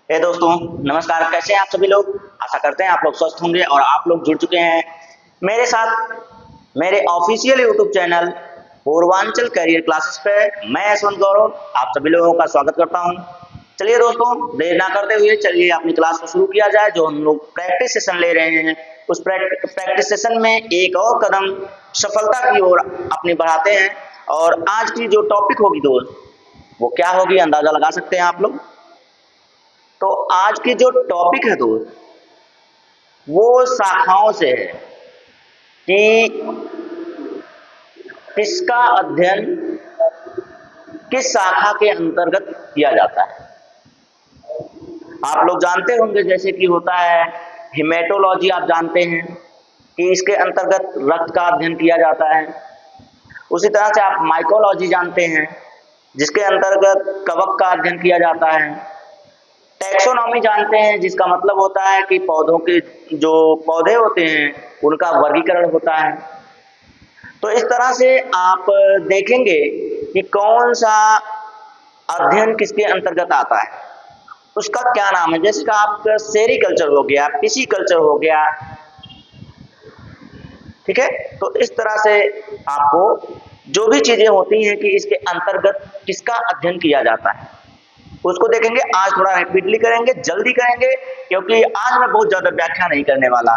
हे दोस्तों, नमस्कार। कैसे हैं आप सभी लोग? आशा करते हैं आप लोग स्वस्थ होंगे और आप लोग जुड़ चुके हैं मेरे साथ मेरे official YouTube channel Purvanchal career classes पे। मैं यशवंत गौरव आप सभी लोगों का स्वागत करता हूं। चलिए दोस्तों, देर ना करते हुए चलिए अपनी क्लास को शुरू किया जाए। जो हम लोग प्रैक्टिस सेशन ले रहे हैं उस प्रैक्टिस सेशन में एक और कदम सफलता की ओर अपनी बढ़ाते हैं। और आज की जो टॉपिक होगी दोस्त, वो क्या होगी अंदाजा लगा सकते हैं आप लोग। तो आज की जो टॉपिक है दोस्त, वो शाखाओं से है कि किसका अध्ययन किस शाखा के अंतर्गत किया जाता है। आप लोग जानते होंगे जैसे कि होता है हिमेटोलॉजी, आप जानते हैं कि इसके अंतर्गत रक्त का अध्ययन किया जाता है। उसी तरह से आप माइकोलॉजी जानते हैं जिसके अंतर्गत कवक का अध्ययन किया जाता है। टैक्सोनॉमी जानते हैं जिसका मतलब होता है कि पौधों के जो पौधे होते हैं उनका वर्गीकरण होता है। तो इस तरह से आप देखेंगे कि कौन सा अध्ययन किसके अंतर्गत आता है, उसका क्या नाम है। जैसे कि आपका सेरीकल्चर हो गया, पिसीकल्चर हो गया, ठीक है। तो इस तरह से आपको जो भी चीजें होती हैं कि इसके अंतर्गत किसका अध्ययन किया जाता है उसको देखेंगे। आज थोड़ा रैपिडली करेंगे, जल्दी करेंगे, क्योंकि आज मैं बहुत ज्यादा व्याख्या नहीं करने वाला।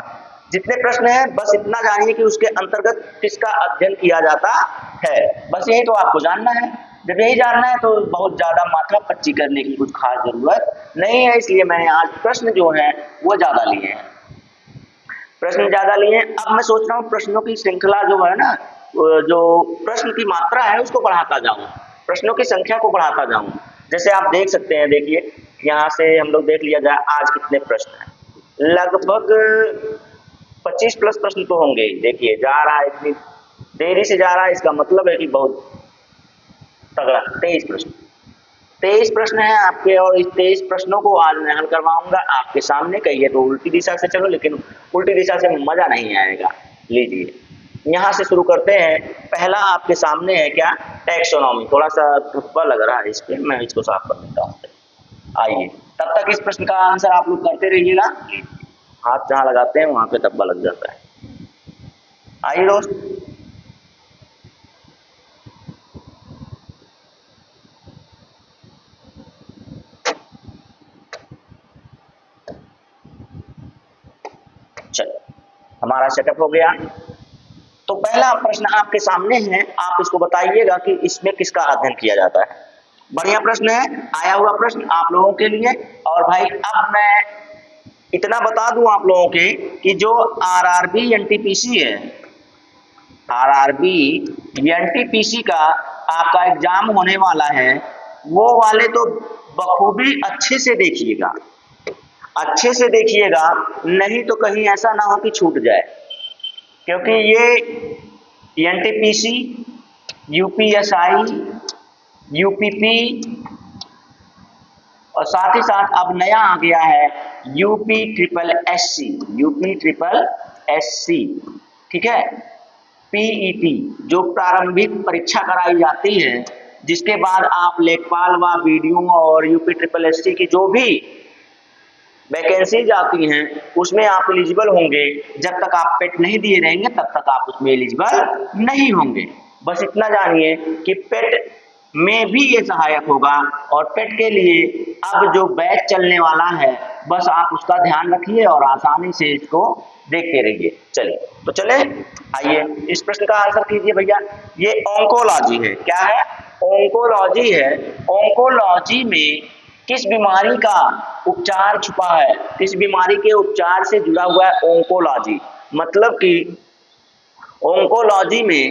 जितने प्रश्न हैं बस इतना जानिए कि उसके अंतर्गत किसका अध्ययन किया जाता है, बस यही तो आपको जानना है। जब यही जानना है तो बहुत ज्यादा मात्रा पच्ची करने की कुछ खास जरूरत नहीं है। इसलिए मैंने आज प्रश्न जो है वो ज्यादा लिए हैं, प्रश्न ज्यादा लिए हैं। अब मैं सोच रहा हूँ प्रश्नों की श्रृंखला जो है ना, जो प्रश्न की मात्रा है उसको बढ़ाता जाऊं, प्रश्नों की संख्या को बढ़ाता जाऊं। जैसे आप देख सकते हैं, देखिए यहाँ से हम लोग देख लिया जाए आज कितने प्रश्न हैं। लगभग 25 प्लस प्रश्न तो होंगे ही। देखिए जा रहा है, इतनी देरी से जा रहा है, इसका मतलब है कि बहुत तगड़ा। 23 प्रश्न, 23 प्रश्न है आपके, और इस 23 प्रश्नों को आज मैं हल करवाऊंगा आपके सामने। कहिए तो उल्टी दिशा से चलो, लेकिन उल्टी दिशा से मजा नहीं आएगा। लीजिए यहाँ से शुरू करते हैं। पहला आपके सामने है क्या, टैक्सोनॉमी। थोड़ा सा धब्बा लग रहा है इस पे, मैं इसको साफ कर देता हूँ। आइए, तब तक इस प्रश्न का आंसर आप लोग करते रहिएगा। हाथ जहाँ लगाते हैं वहां पे धब्बा लग जाता है। आइए दोस्त, चलो हमारा सेटअप हो गया। तो पहला प्रश्न आपके सामने है, आप इसको बताइएगा कि इसमें किसका अध्ययन किया जाता है। बढ़िया प्रश्न है, आया हुआ प्रश्न आप लोगों के लिए। और भाई अब मैं इतना बता दूं आप लोगों के कि जो आरआरबी एनटीपीसी है, आरआरबी एनटीपीसी का आपका एग्जाम होने वाला है, वो वाले तो बखूबी अच्छे से देखिएगा, अच्छे से देखिएगा, नहीं तो कहीं ऐसा ना हो कि छूट जाए। क्योंकि ये एनटीपीसी, यूपीएसआई, यूपीपी और साथ ही साथ अब नया आ गया है UP triple SC, UP triple SC, ठीक है। पीईटी जो प्रारंभिक परीक्षा कराई जाती है, जिसके बाद आप लेखपाल व बीडीओ और यूपी ट्रिपल एससी की जो भी वैकेंसीज आती हैं उसमें आप एलिजिबल होंगे। जब तक आप पेट नहीं दिए रहेंगे तब तक आप उसमें एलिजिबल नहीं होंगे। बस इतना जानिए कि पेट में भी ये सहायक होगा। और पेट के लिए अब जो बैच चलने वाला है, बस आप उसका ध्यान रखिए और आसानी से इसको देखते रहिए। चलिए तो चले, आइए इस प्रश्न का आंसर कीजिए भैया। ये ऑन्कोलॉजी है, क्या है, ऑन्कोलॉजी है। ऑन्कोलॉजी में किस बीमारी का उपचार छुपा है, किस बीमारी के उपचार से जुड़ा हुआ है ऑन्कोलॉजी। मतलब कि ऑन्कोलॉजी में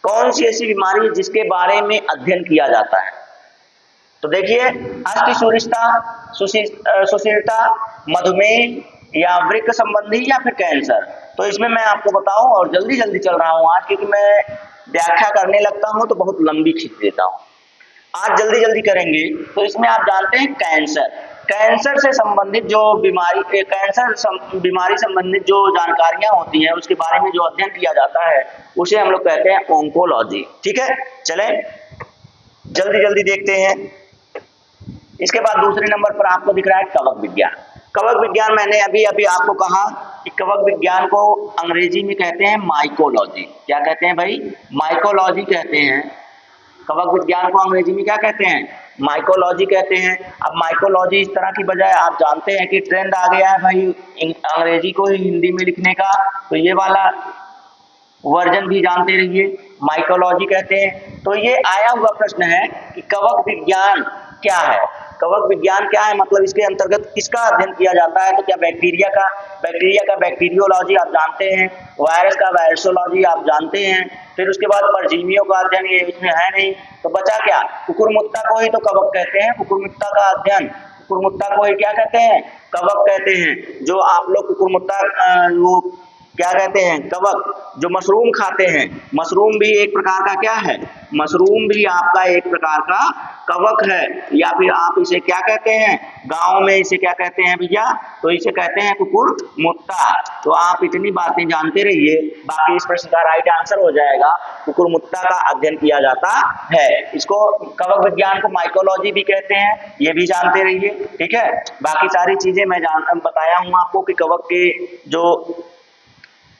कौन सी ऐसी बीमारी है जिसके बारे में अध्ययन किया जाता है। तो देखिए, सुशीलता, मधुमेह या वृक्क संबंधी या फिर कैंसर। तो इसमें मैं आपको बताऊं, और जल्दी जल्दी चल रहा हूं आज, क्योंकि मैं व्याख्या करने लगता हूं तो बहुत लंबी खींच देता हूं। आज जल्दी जल्दी करेंगे। तो इसमें आप जानते हैं कैंसर, कैंसर से संबंधित जो बीमारी, बीमारी संबंधित जो जानकारियां होती हैं उसके बारे में जो अध्ययन किया जाता है उसे हम लोग कहते हैं ऑन्कोलॉजी, ठीक है। चलें जल्दी जल्दी देखते हैं। इसके बाद दूसरे नंबर पर आपको दिख रहा है कवक विज्ञान। कवक विज्ञान मैंने अभी अभी आपको कहा कि कवक विज्ञान को अंग्रेजी में कहते हैं माइकोलॉजी। क्या कहते हैं भाई? माइकोलॉजी कहते हैं। कवक विज्ञान को अंग्रेजी में क्या कहते हैं? माइकोलॉजी कहते हैं। अब माइकोलॉजी इस तरह की बजाय आप जानते हैं कि ट्रेंड आ गया है भाई अंग्रेजी को ही हिंदी में लिखने का, तो ये वाला वर्जन भी जानते रहिए, माइकोलॉजी कहते हैं। तो ये आया हुआ प्रश्न है कि कवक विज्ञान क्या है? कवक विज्ञान क्या है, मतलब इसके अंतर्गत किसका अध्ययन किया जाता है? तो क्या बैक्टीरिया का बैक्टीरियोलॉजी आप जानते हैं, वायरस का वायरसोलॉजी आप जानते हैं, फिर उसके बाद परजीवियों का अध्ययन ये इसमें है नहीं, तो बचा क्या? कुकुरमुत्ता को ही तो कवक कहते हैं। कुकुरमुत्ता का अध्ययन, कुकुरमुत्ता को ही क्या कहते हैं? कवक कहते हैं। जो आप लोग कुकुरमुत्ता वो क्या कहते हैं? कवक। जो मशरूम खाते हैं, मशरूम भी एक प्रकार का क्या है? मशरूम भी आपका एक प्रकार का कवक है, या फिर आप इसे क्या कहते हैं? गांव में इसे क्या कहते हैं भैया? तो इसे कहते हैं कुकुरमुत्ता। तो आप इतनी बातें जानते रहिए, बाकी इस प्रश्न का राइट आंसर हो जाएगा कुकुरमुत्ता का अध्ययन किया जाता है। इसको कवक विज्ञान को माइकोलॉजी भी कहते हैं, ये भी जानते रहिए, ठीक है। बाकी सारी चीजें मैं बताया हूँ आपको कि कवक के जो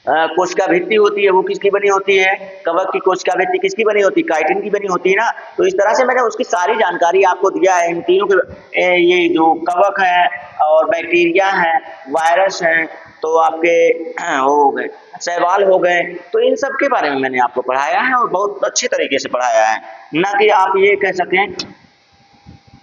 कोशिका भित्ति होती है वो किसकी बनी होती है? कवक की कोशिका भित्ति किसकी बनी होती है? काइटिन की बनी होती है ना। तो इस तरह से मैंने उसकी सारी जानकारी आपको दिया है। इन तीनों के ये जो कवक है और बैक्टीरिया है, वायरस है, तो आपके हो गए शैवाल हो गए, तो इन सब के बारे में मैंने आपको पढ़ाया है और बहुत अच्छे तरीके से पढ़ाया है, ना कि आप ये कह सकें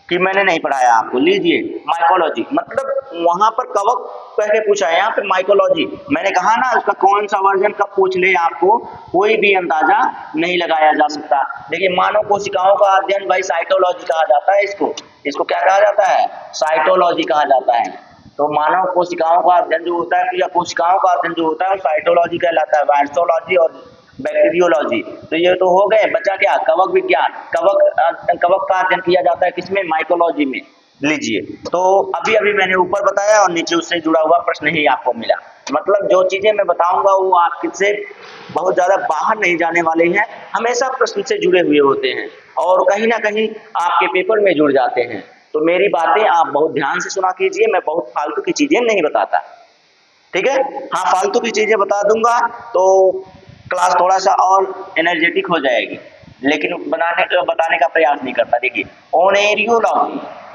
कि मैंने नहीं पढ़ाया आपको। लीजिए माइकोलॉजी, मतलब वहां पर कवक कह के पूछा है, यहाँ पे माइकोलॉजी। मैंने कहा ना उसका कौन सा वर्जन कब पूछ ले आपको कोई भी अंदाजा नहीं लगाया जा सकता। देखिए मानव कोशिकाओं का अध्ययन भाई साइटोलॉजी कहा जाता है। इसको क्या कहा जाता है? साइटोलॉजी कहा जाता है। तो मानव कोशिकाओं का अध्ययन जो होता है या कोशिकाओं का अध्ययन जो होता है वो साइटोलॉजी कहलाता है, वायरसोलॉजी और बैक्टीरियोलॉजी। तो ये तो हो गए, बचा क्या? कवक विज्ञान। कवक का अध्ययन किया जाता है किसमें? माइकोलॉजी में। लीजिए, तो अभी अभी मैंने ऊपर बताया और नीचे उससे जुड़ा हुआ प्रश्न ही आपको मिला। मतलब जो चीजें मैं बताऊंगा वो आपसे बहुत ज्यादा बाहर नहीं जाने वाले हैं, हमेशा प्रश्न से जुड़े हुए होते हैं और कहीं ना कहीं आपके पेपर में जुड़ जाते हैं। तो मेरी बातें आप बहुत ध्यान से सुना कीजिए, मैं बहुत फालतू की चीजें नहीं बताता, ठीक है। हाँ, फालतू की चीजें बता दूंगा तो क्लास थोड़ा सा और एनर्जेटिक हो जाएगी, लेकिन बताने का प्रयास नहीं करता। देखिए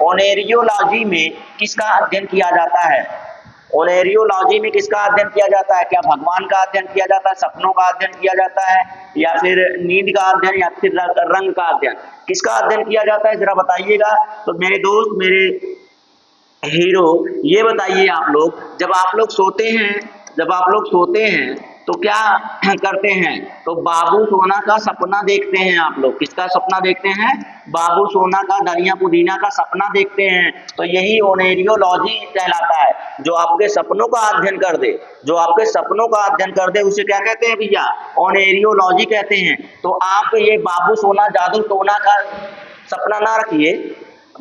ओनेरियोलॉजी में किसका अध्ययन किया जाता है? ओनेरियोलॉजी में किसका अध्ययन किया जाता है? क्या भगवान का अध्ययन किया जाता है, सपनों का अध्ययन किया जाता है, या फिर नींद का अध्ययन, या फिर रंग का अध्ययन? किसका अध्ययन किया जाता है जरा बताइएगा। तो मेरे दोस्त, मेरे हीरो, ये बताइए आप लोग, जब आप लोग सोते हैं तो क्या करते हैं? तो बाबू सोना का सपना देखते हैं। आप लोग किसका सपना देखते हैं? बाबू सोना का, धनिया पुदीना का सपना देखते हैं। तो यही ओनेरियोलॉजी कहलाता है। जो आपके सपनों का अध्ययन कर दे, उसे क्या कहते हैं भैया? ओनेरियोलॉजी कहते हैं। तो आप ये बाबू सोना जादू टोना का सपना ना रखिए,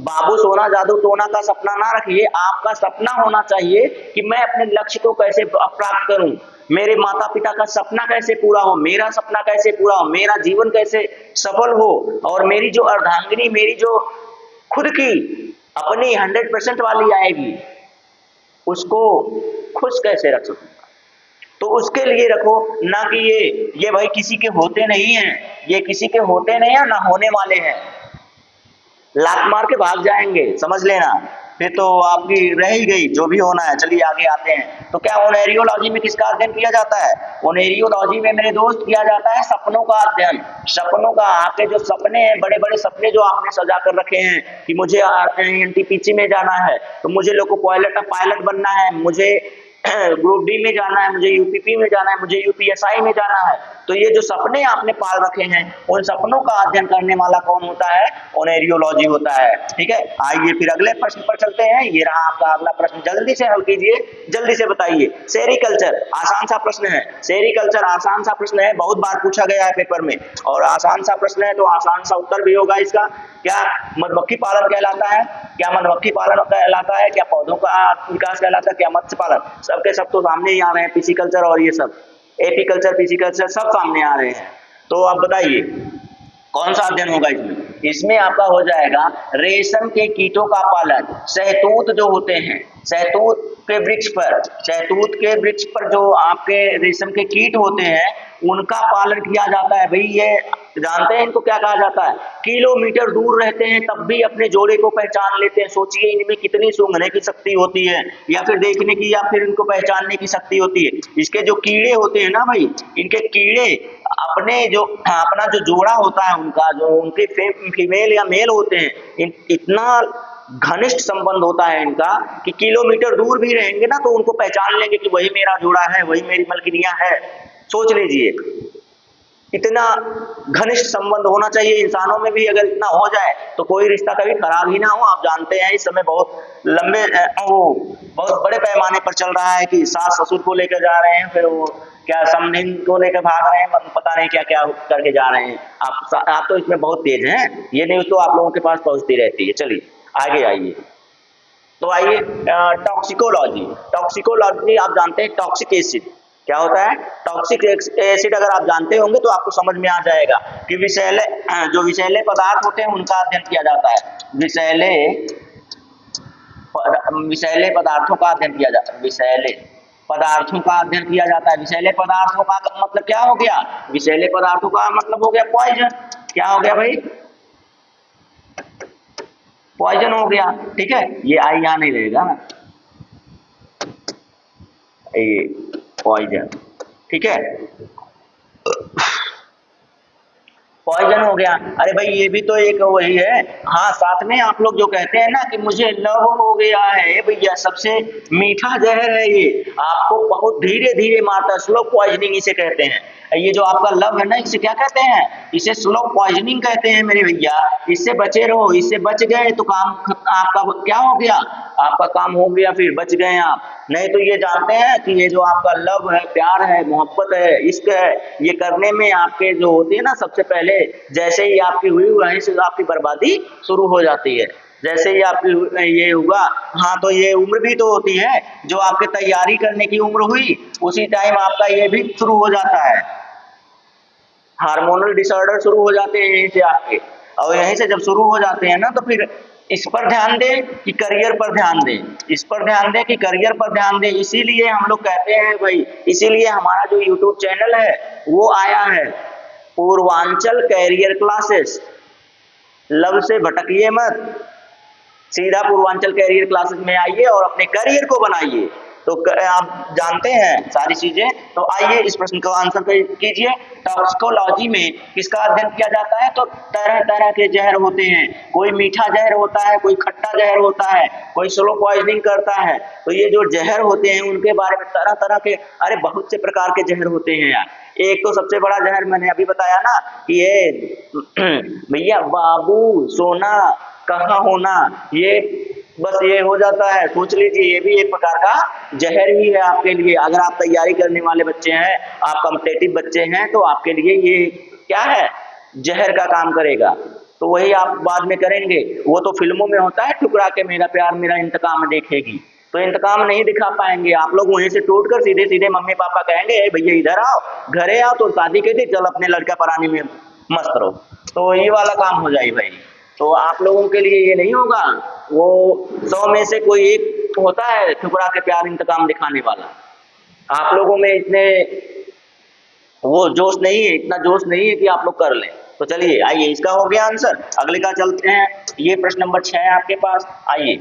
बाबू सोना जादू टोना का सपना ना रखिए। आपका सपना होना चाहिए कि मैं अपने लक्ष्य को कैसे प्राप्त करूं, मेरे माता पिता का सपना कैसे पूरा हो, मेरा सपना कैसे पूरा हो, मेरा जीवन कैसे सफल हो, और मेरी जो अर्धांगिनी, मेरी जो खुद की अपनी 100% वाली आएगी, उसको खुश कैसे रख सकूं। तो उसके लिए रखो, ना कि ये भाई किसी के होते नहीं हैं, ये किसी के होते नहीं है, ना होने वाले हैं, लात मार के भाग जाएंगे, समझ लेना। फिर तो आपकी रह ही गई जो भी होना है। चलिए आगे आते हैं। तो क्या ओनेरियोलॉजी में किसका अध्ययन किया जाता है? ओनेरियोलॉजी में मेरे दोस्त किया जाता है सपनों का अध्ययन। सपनों का, आपके जो सपने हैं, बड़े बड़े सपने जो आपने सजा कर रखे हैं कि मुझे एनटीपीसी में जाना है, तो मुझे लोको पायलट बनना है, मुझे ग्रुप डी में जाना है, मुझे यूपीपी में जाना है, मुझे यूपीएसआई में जाना है। तो ये जो सपने आपने पाल रखे हैं, उन सपनों का अध्ययन करने वाला कौन होता है? ओनेरियोलॉजी होता है, ठीक है। आइए फिर अगले प्रश्न पर चलते हैं। ये रहा आपका अगला प्रश्न, जल्दी से हल कीजिए, जल्दी से बताइए। सेरीकल्चर आसान सा प्रश्न है, सेरीकल्चर आसान सा प्रश्न है, बहुत बार पूछा गया है पेपर में, और आसान सा प्रश्न है तो आसान सा उत्तर भी होगा इसका। क्या मधुमक्खी पालन कहलाता है? क्या मधुमक्खी पालन कहलाता है? क्या पौधों का विकास कहलाता है? क्या मत्स्य पालन? सबके सब तो सामने ही आ रहे हैं, पिसीकल्चर और ये सब, एपीकल्चर, पिसीकल्चर सब सामने आ रहे हैं। तो आप बताइए कौन सा अध्ययन होगा इसमें? इसमें आपका हो जाएगा रेशम के कीटों का पालन। शहतूत जो होते हैं, शहतूत के वृक्ष पर जो आपके रेशम के कीट होते हैं उनका पालन किया जाता है। भाई ये जानते हैं इनको क्या कहा जाता है? किलोमीटर दूर रहते हैं तब भी अपने जोड़े को पहचान लेते हैं। सोचिए इनमें कितनी सूंघने की शक्ति होती है, या फिर देखने की, या फिर इनको पहचानने की शक्ति होती है। इसके जो कीड़े होते हैं ना भाई, इनके कीड़े अपना जो जोड़ा होता है उनका, जो उनके फीमेल या मेल होते हैं, इतना घनिष्ठ संबंध होता है इनका कि किलोमीटर दूर भी रहेंगे ना तो उनको पहचान लेंगे कि वही मेरा जोड़ा है, वही मेरी मलकिनिया है। सोच लीजिए इतना घनिष्ठ संबंध होना चाहिए इंसानों में भी। अगर इतना हो जाए तो कोई रिश्ता कभी खराब ही ना हो। आप जानते हैं इस समय बहुत बड़े पैमाने पर चल रहा है कि सास ससुर को लेकर जा रहे हैं, फिर वो क्या समधिन को लेकर भाग रहे हैं, पता नहीं क्या क्या करके जा रहे हैं। आप तो इसमें बहुत तेज हैं, ये न्यूज तो आप लोगों के पास पहुंचती रहती है। चलिए आगे आइए। तो आइए टॉक्सिकोलॉजी आप जानते हैं टॉक्सिक एसिड क्या होता है? टॉक्सिक एसिड अगर आप जानते होंगे तो आपको समझ में आ जाएगा कि विषैले पदार्थ होते हैं उनका अध्ययन किया जाता है। विषैले पदार्थों का अध्ययन किया जाता है। विषैले पदार्थों का अध्ययन किया जाता है। विषैले पदार्थों का मतलब क्या हो गया? विषैले पदार्थों का मतलब हो गया पॉइजन। क्या हो गया भाई? पॉइजन हो गया। ठीक है, ये आई यहाँ नहीं रहेगा ना, ये पॉइजन। ठीक है, पॉइजन हो गया। अरे भाई ये भी तो एक वही है। हाँ, साथ में आप लोग जो कहते हैं ना कि मुझे लव हो गया है, भैया सबसे मीठा जहर है ये, आपको बहुत धीरे धीरे मारता है। स्लो पॉइजनिंग इसे कहते हैं। ये जो आपका लव है ना, इसे क्या कहते हैं? इसे स्लो पॉइजनिंग कहते हैं मेरे भैया। इससे बचे रहो, इससे बच गए तो काम आपका क्या हो गया? आपका काम हो गया, फिर बच गए आप। नहीं तो ये जानते हैं कि ये जो आपका लव है, प्यार है, मोहब्बत है, इश्क है, ये करने में आपके जो होती है ना, सबसे पहले जैसे ही आपकी हुई वहीं से आपकी बर्बादी शुरू हो जाती है। जैसे ही आपकी ये हुआ, हाँ, तो ये उम्र भी तो होती है जो आपके तैयारी करने की उम्र हुई, उसी टाइम आपका ये भी शुरू हो जाता है। हार्मोनल डिसऑर्डर शुरू हो जाते हैं यहीं से आपके, और यहीं से जब शुरू हो जाते हैं ना तो फिर इस पर ध्यान दें कि करियर पर ध्यान दें, इस पर ध्यान दें कि करियर पर ध्यान दें। इसीलिए हम लोग कहते हैं भाई, इसीलिए हमारा जो यूट्यूब चैनल है वो आया है पूर्वांचल कैरियर क्लासेस। लव से भटकिए मत, सीधा पूर्वांचल कैरियर क्लासेस में आइए और अपने करियर को बनाइए। तो आप जानते हैं सारी चीजें। तो आइए इस प्रश्न का आंसर कीजिए। टॉक्सिकोलॉजी में किसका अध्ययन किया जाता है? तो तरह तरह के जहर होते हैं। कोई मीठा जहर होता है, कोई खट्टा जहर होता है, कोई स्लो पॉइजनिंग करता है। तो ये जो जहर होते हैं उनके बारे में तरह तरह के, अरे बहुत से प्रकार के जहर होते हैं यार। एक तो सबसे बड़ा जहर मैंने अभी बताया ना कि ये भैया बाबू सोना कहाँ होना, ये बस ये हो जाता है। सोच लीजिए ये भी एक प्रकार का जहर ही है आपके लिए। अगर आप तैयारी करने वाले बच्चे हैं, आप कॉम्पिटिटिव बच्चे हैं, तो आपके लिए ये क्या है? जहर का काम करेगा। तो वही आप बाद में करेंगे। वो तो फिल्मों में होता है, ठुकरा के मेरा प्यार मेरा इंतकाम देखेगी, तो इंतकाम नहीं दिखा पाएंगे आप लोग। वहीं से टूट कर सीधे सीधे मम्मी पापा कहेंगे भैया इधर आओ, घरे आओ, तो शादी के दिन चल अपने लड़का परानी में मस्त रहो। तो ये वाला काम हो जाए भाई। तो आप लोगों के लिए ये नहीं होगा। वो 100 में से कोई एक होता है ठुकरा के प्यार इंतकाम दिखाने वाला। आप लोगों में इतने वो जोश नहीं है, इतना जोश नहीं है कि आप लोग कर लें। तो चलिए आइए, इसका हो गया आंसर। अगले का चलते हैं। ये प्रश्न नंबर 6 है आपके पास। आइए,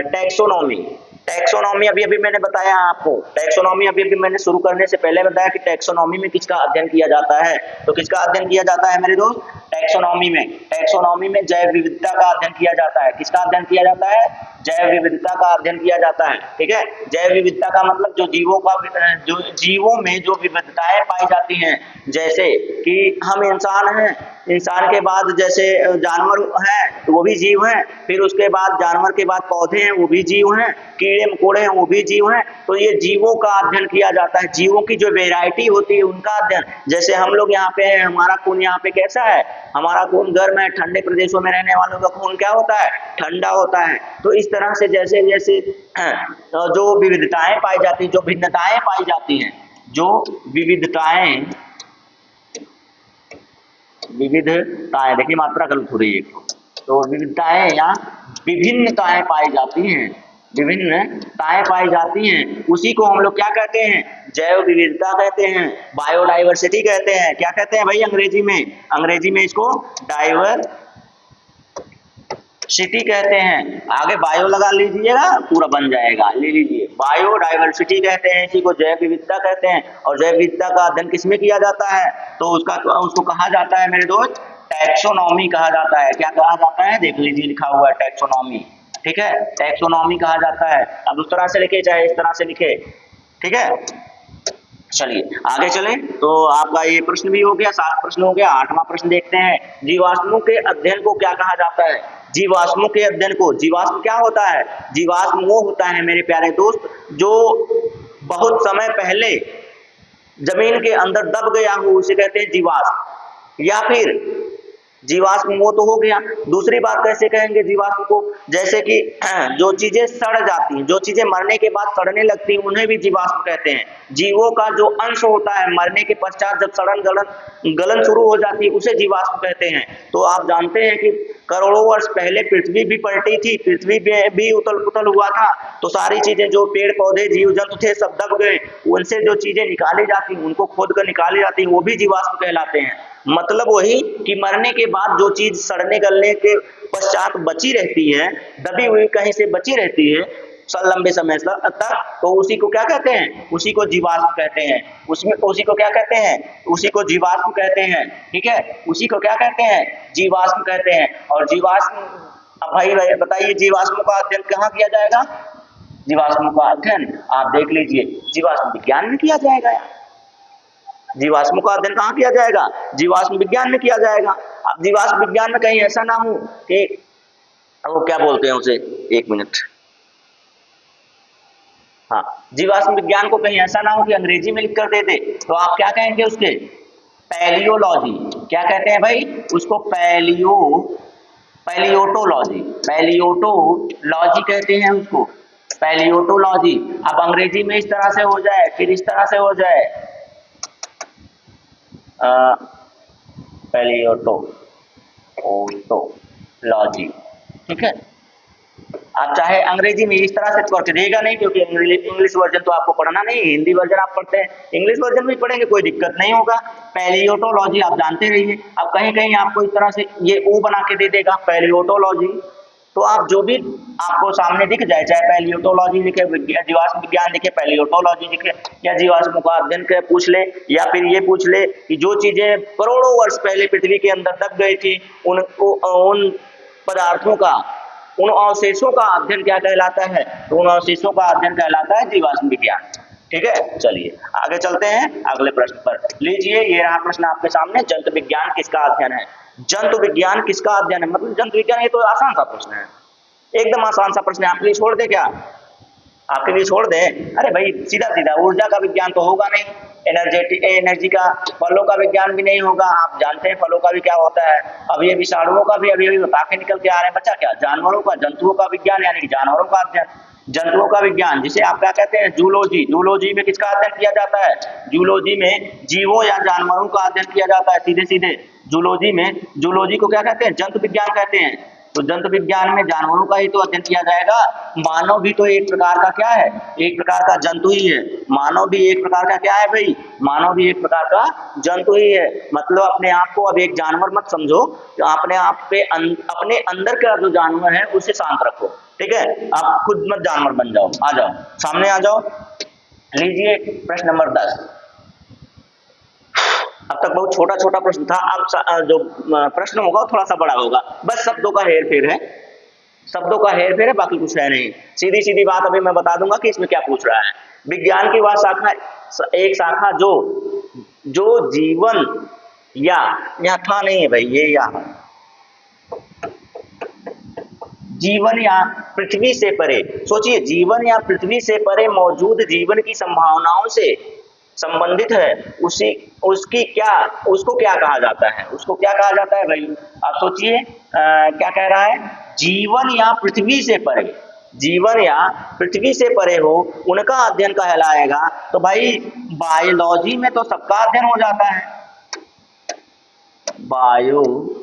टैक्सोनॉमी। टैक्सोनॉमी अभी अभी मैंने बताया आपको। टैक्सोनॉमी अभी अभी मैंने शुरू करने से पहले बताया कि टैक्सोनॉमी में किसका अध्ययन किया जाता है। तो किसका अध्ययन किया जाता है मेरे दोस्त? टैक्सोनॉमी में जैव विविधता का अध्ययन किया जाता है। किसका अध्ययन किया जाता है? जैव विविधता का अध्ययन किया जाता है। ठीक है, जैव विविधता का मतलब जो जीवों में जो विविधताएं पाई जाती हैं, जैसे कि हम इंसान हैं, इंसान के बाद जैसे जानवर हैं तो वो भी जीव हैं, फिर उसके बाद जानवर के बाद पौधे हैं वो भी जीव हैं, कीड़े मकोड़े हैं वो भी जीव हैं। तो ये जीवों का अध्ययन किया जाता है। जीवों की जो वैरायटी होती है उनका अध्ययन। जैसे हम लोग यहाँ पे हैं, हमारा खून यहाँ पे कैसा है? हमारा खून गर्म है। ठंडे प्रदेशों में रहने वालों का खून क्या होता है? ठंडा होता है। तो इस तरह से जैसे जैसे जो विविधताएं पाई जाती, जो भिन्नताएं पाई जाती हैं, जो विविधताएं विविधताएं, देखिए मात्रा गलत हो रही है, तो विविधताएं या विभिन्नताएं पाई जाती हैं, विभिन्नताएं पाई जाती हैं, उसी को हम लोग क्या कहते हैं, जैव विविधता कहते हैं, बायोडाइवर्सिटी कहते हैं। क्या कहते हैं भाई अंग्रेजी में इसको डाइवर्सिटी कहते हैं। आगे बायो लगा लीजिएगा, पूरा बन जाएगा, ले लीजिए। बायोडाइवर्सिटी कहते हैं इसी को, जैव विविधता कहते हैं। और जैव विविधता का अध्ययन किसमें किया जाता है, तो उसको कहा जाता है मेरे दोस्त, टैक्सोनॉमी कहा जाता है। क्या कहा जाता है, देख लीजिए लिखा हुआ है टैक्सोनॉमी, ठीक है, टैक्सोनॉमी कहा जाता है। अब उस तरह से लिखे चाहे इस तरह से लिखे, ठीक है। चलिए आगे चलें, तो आपका ये प्रश्न भी हो गया, 7 प्रश्न हो गया। 8वां प्रश्न देखते हैं, जीवाश्मों के अध्ययन को क्या कहा जाता है। जीवाश्मों के अध्ययन को, जीवाश्म क्या होता है, जीवाश्म वो होता है मेरे प्यारे दोस्त जो बहुत समय पहले जमीन के अंदर दब गया हो, उसे कहते हैं जीवाश्म। या फिर जीवाश्म वो तो हो गया, दूसरी बात कैसे कहेंगे जीवाश्म को, जैसे कि जो चीजें सड़ जाती हैं, जो चीजें मरने के बाद सड़ने लगती हैं, उन्हें भी जीवाश्म कहते हैं। जीवों का जो अंश होता है मरने के पश्चात जब गलन शुरू हो जाती है, उसे जीवाश्म कहते हैं। तो आप जानते हैं कि करोड़ों वर्ष पहले पृथ्वी भी पलटी थी, पृथ्वी भी उथल पुथल हुआ था, तो सारी चीजें, जो पेड़ पौधे जीव जंतु थे, सब दब गए, उनसे जो चीजें निकाली जाती, उनको खोद कर निकाली जाती, वो भी जीवाश्म कहलाते हैं। मतलब वही कि मरने के बाद जो चीज सड़ने गलने के पश्चात बची रहती है, दबी हुई कहीं से बची रहती है लंबे समय तक, तो उसी को क्या कहते हैं, उसी को जीवाश्म कहते हैं। उसी को क्या कहते हैं, उसी को जीवाश्म कहते हैं, ठीक है, उसी को क्या कहते हैं, जीवाश्म कहते हैं। और जीवाश्म, अब भाई बताइए जीवाश्मों का अध्ययन कहाँ किया जाएगा, जीवाश्मों का अध्ययन आप देख लीजिए जीवाश्म विज्ञान में किया जाएगा यार। जीवाश्मों का अध्ययन कहाँ किया जाएगा, जीवाश्म विज्ञान में किया जाएगा। अब जीवाश्म विज्ञान में कहीं ऐसा ना हो कि वो क्या बोलते हैं उसे, 1 मिनट, हाँ, जीवाश्म विज्ञान को कहीं ऐसा ना हो कि अंग्रेजी में लिख कर दे दे, तो आप क्या कहेंगे उसके, पैलियोलॉजी। क्या कहते हैं भाई उसको, पैलियोटोलॉजी कहते हैं उसको, पैलियोटोलॉजी। अब अंग्रेजी में इस तरह से हो जाए, फिर इस तरह से हो जाए, पैलियोटोलॉजी, ठीक है। आप चाहे अंग्रेजी में इस तरह से करके देगा नहीं, क्योंकि इंग्लिश वर्जन तो आपको पढ़ना नहीं, हिंदी वर्जन आप पढ़ते हैं, इंग्लिश वर्जन में पढ़ेंगे कोई दिक्कत नहीं होगा। पैलियोटोलॉजी आप जानते रहिए। अब कहीं कहीं आपको इस तरह से ये ओ बना के दे देगा पैलियोटोलॉजी, तो आप जो भी आपको सामने दिख जाए, चाहे पैलियोटोलॉजी लिखे, जीवाश्म विज्ञान लिखे, पैलियोटोलॉजी लिखे, या जीवाश्म का अध्ययन के पूछ ले, या फिर ये पूछ ले कि जो चीजें करोड़ों वर्ष पहले पृथ्वी के अंदर दब गई थी, उन पदार्थों का, उन अवशेषों का अध्ययन क्या कहलाता है, तो उन अवशेषों का अध्ययन कहलाता है जीवाश्म विज्ञान, ठीक है। चलिए आगे चलते हैं अगले प्रश्न पर। लीजिए ये रहा प्रश्न आपके सामने, जंतु विज्ञान किसका अध्ययन है। जंतु विज्ञान किसका अध्ययन है, मतलब जंतु विज्ञान, ये तो आसान सा प्रश्न है, एकदम आसान सा प्रश्न है। आपके लिए छोड़ दे क्या, आपके लिए छोड़ दे, अरे भाई सीधा सीधा, ऊर्जा का विज्ञान तो होगा नहीं, एनर्जी का, फलों का विज्ञान भी नहीं होगा, आप जानते हैं फलों का भी क्या होता है। अब ये विषाणुओं का भी अभी बता के निकल के आ रहे हैं बच्चा, क्या जानवरों का, जंतुओं का विज्ञान, यानी कि जानवरों का अध्ययन, जंतुओं का विज्ञान, जिसे आप क्या कहते हैं, जूलॉजी। जूलॉजी में किसका अध्ययन किया जाता है, जूलॉजी में जीवों या जानवरों का अध्ययन किया जाता है, सीधे सीधे जूलॉजी में। जूलॉजी को क्या कहते हैं, जंतु विज्ञान कहते हैं। तो जंतु विज्ञान में जानवरों का ही तो अध्ययन किया जाएगा। मानव भी तो एक प्रकार का क्या है, एक प्रकार का जंतु ही है। मानव भी एक प्रकार का क्या है भाई, मानव भी एक प्रकार का जंतु ही है। मतलब अपने आप को अब एक जानवर मत समझो, अपने आप पे अपने अंदर का जो जानवर है उसे शांत रखो, ठीक है। आप खुद मत जानवर बन जाओ, आ जाओ सामने आ जाओ। लीजिए प्रश्न नंबर 10। अब तक बहुत छोटा छोटा प्रश्न था, अब जो प्रश्न होगा थोड़ा सा बड़ा होगा, बस शब्दों का हेर फेर है, शब्दों का हेर फेर है, बाकी कुछ है नहीं। सीधी सीधी बात अभी मैं बता दूंगा कि इसमें क्या पूछ रहा है। विज्ञान की वह शाखा, एक शाखा जो जीवन या, यहाँ था नहीं है भाई, ये या जीवन या पृथ्वी से परे, सोचिए जीवन या पृथ्वी से परे मौजूद जीवन की संभावनाओं से संबंधित है, उसको क्या कहा जाता है, उसको क्या कहा जाता है भाई। आप सोचिए क्या कह रहा है, जीवन या पृथ्वी से परे, जीवन या पृथ्वी से परे हो उनका अध्ययन कहलाएगा। तो भाई बायोलॉजी में तो सबका अध्ययन हो जाता है, बायोलॉजी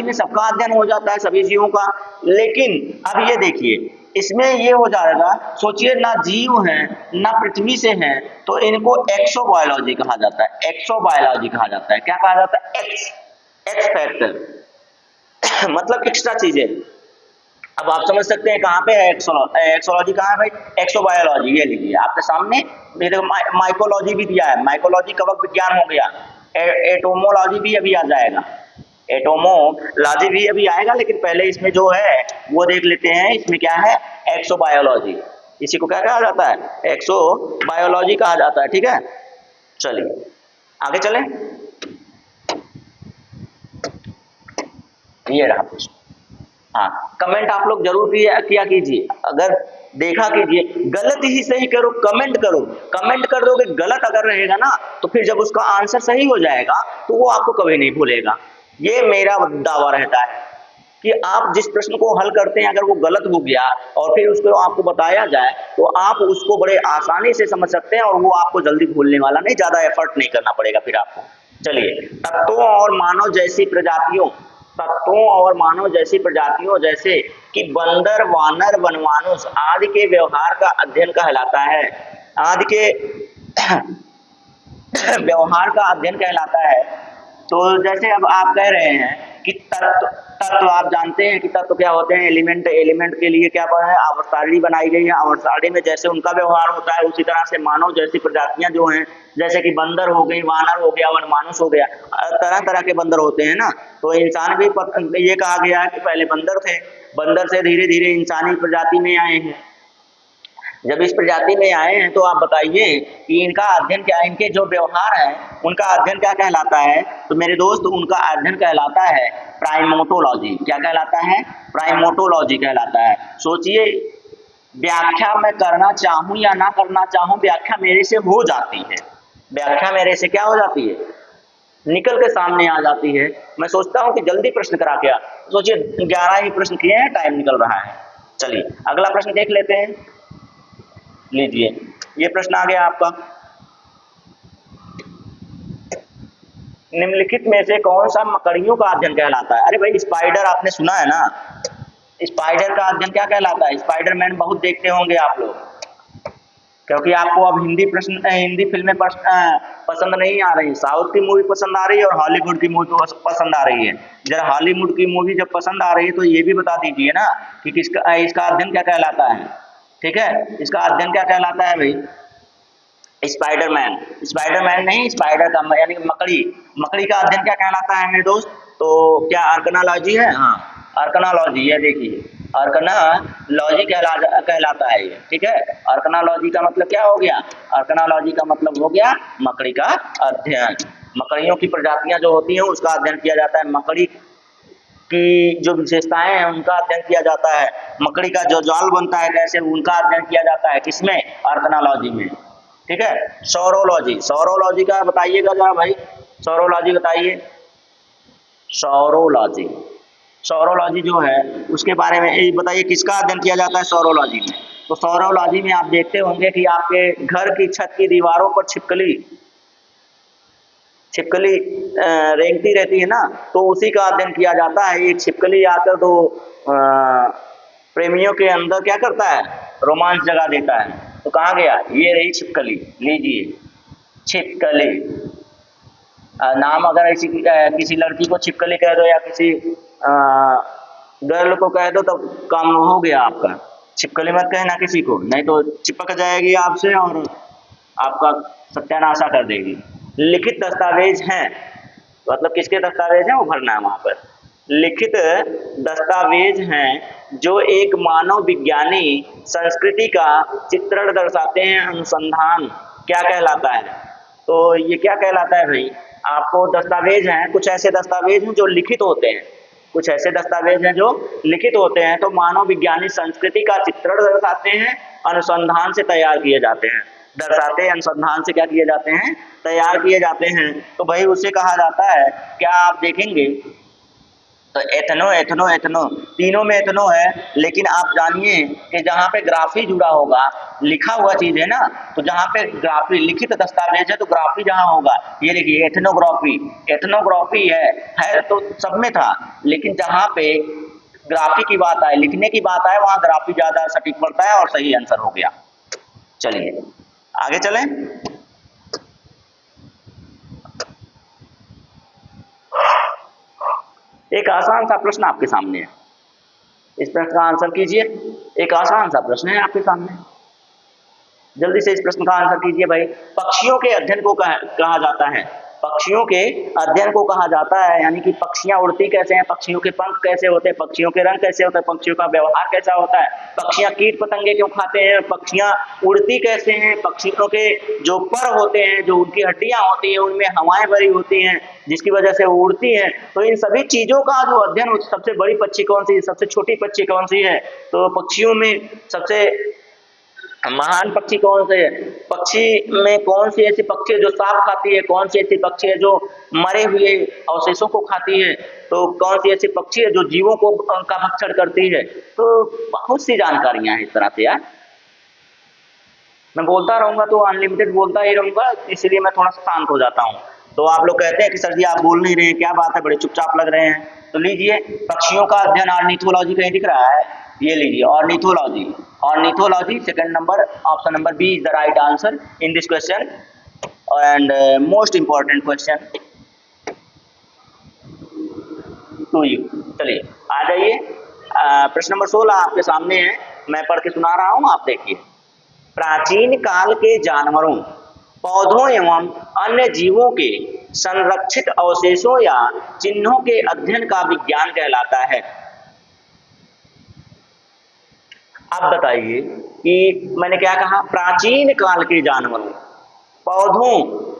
में सबका अध्ययन हो जाता है, सभी जीवों का। लेकिन अब ये देखिए, इसमें ये हो जाएगा, सोचिए ना जीव हैं ना पृथ्वी से हैं, तो इनको एक्सोबायोलॉजी कहा जाता है। एक्सोबायोलॉजी कहा जाता है। क्या कहा जाता है? एक्स फैक्टर मतलब एक्स्ट्रा चीजें। अब आप समझ सकते हैं कहाँ पे है एक्सोलॉजी कहाँ है भाई? एक्सोबायोलॉजी ये लीजिए आपके सामने। देखो माइकोलॉजी भी दिया है, माइकोलॉजी कवक विज्ञान हो गया। एटोमोलॉजी भी अभी आ जाएगा, एटोमोलॉजी भी अभी आएगा, लेकिन पहले इसमें जो है वो देख लेते हैं। इसमें क्या है? एक्सोबायोलॉजी। इसी को क्या कहा जाता है? एक्सोबायोलॉजी कहा जाता है। ठीक है, चलिए आगे चलें। ये रहा प्रश्न। हाँ, कमेंट आप लोग जरूर किया कीजिए, अगर देखा कीजिए, गलत ही सही करो, कमेंट करो। कमेंट कर दोगे गलत अगर रहेगा ना, तो फिर जब उसका आंसर सही हो जाएगा तो वो आपको कभी नहीं भूलेगा। ये मेरा दावा रहता है कि आप जिस प्रश्न को हल करते हैं, अगर वो गलत हो गया और फिर उसको आपको बताया जाए, तो आप उसको बड़े आसानी से समझ सकते हैं और वो आपको जल्दी भूलने वाला नहीं, ज्यादा एफर्ट नहीं करना पड़ेगा फिर आपको। चलिए, तत्वों और मानव जैसी प्रजातियों, तत्वों और मानव जैसी प्रजातियों जैसे कि बंदर, वानर, वनमानुष आदि के व्यवहार का अध्ययन कहलाता है। आदि के व्यवहार का अध्ययन कहलाता है। तो जैसे अब आप कह रहे हैं कि तत्व, तत्व आप जानते हैं कि तत्व क्या होते हैं? एलिमेंट। एलिमेंट के लिए क्या है? आवर्त सारणी बनाई गई है। आवर्त सारणी में जैसे उनका व्यवहार होता है, उसी तरह से मानव जैसी प्रजातियां जो हैं, जैसे कि बंदर हो गई, वानर हो गया, वनमानुष हो गया, तरह तरह के बंदर होते हैं ना। तो इंसान भी ये कहा गया है कि पहले बंदर थे, बंदर से धीरे धीरे इंसानी प्रजाति में आए हैं। जब इस प्रजाति में आए हैं तो आप बताइए कि इनका अध्ययन क्या, इनके जो व्यवहार है उनका अध्ययन क्या कहलाता है? तो मेरे दोस्त, उनका अध्ययन कहलाता है प्राइमोटोलॉजी। क्या कहलाता है? प्राइमोटोलॉजी कहलाता है। सोचिए, व्याख्या मैं करना चाहूं या ना करना चाहूं, व्याख्या मेरे से हो जाती है। व्याख्या मेरे से क्या हो जाती है? निकल के सामने आ जाती है। मैं सोचता हूं कि जल्दी प्रश्न करा क्या। सोचिए 11 ही प्रश्न किए हैं, टाइम निकल रहा है। चलिए अगला प्रश्न देख लेते हैं। लीजिए, ये प्रश्न आ गया आपका, निम्नलिखित में से कौन सा मकड़ियों का अध्ययन कहलाता है? अरे भाई, स्पाइडर आपने सुना है ना, स्पाइडर का अध्ययन क्या कहलाता है? स्पाइडरमैन बहुत देखते होंगे आप लोग, क्योंकि आपको अब हिंदी फिल्में पसंद नहीं आ रही, साउथ की मूवी पसंद आ रही है और हॉलीवुड की मूवी पसंद आ रही है। जरा हॉलीवुड की मूवी जब पसंद आ रही है तो ये भी बता दीजिए ना कि इसका अध्ययन क्या कहलाता है। ठीक है, इसका अध्ययन क्या कहलाता है भाई? स्पाइडरमैन। स्पाइडरमैन नहीं, स्पाइडर का यानी मकड़ी, मकड़ी का अध्ययन क्या कहलाता है मेरे दोस्त? तो क्या आर्कनोलॉजी है? हाँ, आर्कनोलॉजी। ये देखिए, आर्कनोलॉजी कहलाता है ये। ठीक है, आर्कनोलॉजी का मतलब क्या हो गया? आर्कनोलॉजी का मतलब हो गया मकड़ी का अध्ययन। मकड़ियों की प्रजातियां जो होती हैं उसका अध्ययन किया जाता है। मकड़ी की जो विशेषताएं हैं उनका अध्ययन किया जाता है। मकड़ी का जो जाल बनता है कैसे, उनका अध्ययन किया जाता है। किसमें? आर्कनोलॉजी में। ठीक है, सौरोलॉजी। सौरोलॉजी का बताइएगा जरा भाई, सौरोलॉजी बताइए। सौरोलॉजी, सौरोलॉजी जो है उसके बारे में बताइए, किसका अध्ययन किया जाता है सौरोलॉजी में? तो सौरोलॉजी में आप देखते होंगे कि आपके घर की छत की दीवारों पर छिपकली रेंगती रहती है ना, तो उसी का अध्ययन किया जाता है। एक छिपकली आकर तो प्रेमियों के अंदर क्या करता है? रोमांच जगा देता है। तो कहाँ गया? ये रही छिपकली। लीजिए, छिपकली नाम अगर ऐसी किसी लड़की को छिपकली कह दो या किसी गर्ल को कह दो तो काम हो गया आपका। छिपकली मत कहना किसी को, नहीं तो चिपक जाएगी आपसे और आपका सत्यानाशा कर देगी। लिखित दस्तावेज हैं, मतलब किसके दस्तावेज हैं वो भरना है वहां पर। लिखित दस्तावेज हैं जो एक मानव विज्ञानी संस्कृति का चित्रण दर्शाते हैं। अनुसंधान क्या कहलाता है? तो ये क्या कहलाता है भाई? आपको दस्तावेज हैं, कुछ ऐसे दस्तावेज हैं जो लिखित होते हैं, कुछ ऐसे दस्तावेज हैं जो लिखित होते हैं, तो मानव विज्ञानी संस्कृति का चित्रण दर्शाते हैं, अनुसंधान से तैयार किए जाते हैं। दर्शाते, अनुसंधान से क्या किए जाते हैं? तैयार किए जाते हैं। तो भाई उसे कहा जाता है, क्या आप देखेंगे तो एथनो एथनो एथनो तीनों में एथनो है, लेकिन आप जानिए कि जहाँ पे ग्राफी जुड़ा होगा, लिखा हुआ चीज है ना, तो जहाँ पे ग्राफी लिखित दस्तावेज है तो ग्राफी जहाँ होगा, ये देखिए एथनोग्राफी, एथनोग्राफी है तो सब में था, लेकिन जहाँ पे ग्राफी की बात आए, लिखने की बात आए, वहां ग्राफी ज्यादा सटीक पड़ता है और सही आंसर हो गया। चलिए आगे चलें। एक आसान सा प्रश्न आपके सामने है, इस प्रश्न का आंसर कीजिए। एक आसान सा प्रश्न है आपके सामने, जल्दी से इस प्रश्न का आंसर कीजिए भाई। पक्षियों के अध्ययन को कहा जाता है, पक्षियों के अध्ययन को कहा जाता है, यानी कि पक्षियां उड़ती कैसे हैं, पक्षियों के पंख कैसे होते हैं, पक्षियों के रंग कैसे होते हैं, पक्षियों का व्यवहार कैसा होता है, पक्षियां कीट पतंगे क्यों खाते हैं, पक्षियां उड़ती कैसे हैं, पक्षियों के जो पर होते हैं, जो उनकी हड्डियां होती हैं उनमें हवाएं भरी होती हैं जिसकी वजह से वो उड़ती हैं, तो इन सभी चीजों का जो अध्ययन होता है, सबसे बड़ी पक्षी कौन सी है, सबसे छोटी पक्षी कौन सी है, तो पक्षियों में सबसे महान पक्षी कौन से है, पक्षी में कौन सी ऐसी पक्षी है जो सांप खाती है, कौन सी ऐसी पक्षी है जो मरे हुए अवशेषों को खाती है, तो कौन सी ऐसी पक्षी है जो जीवों को का भक्षण करती है, तो बहुत सी जानकारियां हैं इस तरह से यार। मैं बोलता रहूंगा तो अनलिमिटेड बोलता ही रहूंगा, इसलिए मैं थोड़ा सा शांत हो जाता हूँ। तो आप लोग कहते हैं कि सर जी आप बोल नहीं रहे हैं, क्या बात है, बड़े चुपचाप लग रहे हैं। तो लीजिए, पक्षियों का अध्ययन ऑर्निथोलॉजी कहीं दिख रहा है, ये लीजिए ornithology, ornithology second number, option number B is the right answer in this question and most important question to you. चलिए आ जाइए, प्रश्न नंबर 16 आपके सामने है, मैं पढ़ के सुना रहा हूँ, आप देखिए। प्राचीन काल के जानवरों, पौधों एवं अन्य जीवों के संरक्षित अवशेषों या चिन्हों के अध्ययन का विज्ञान कहलाता है। अब बताइए कि मैंने क्या कहा, प्राचीन काल के जानवरों, पौधों,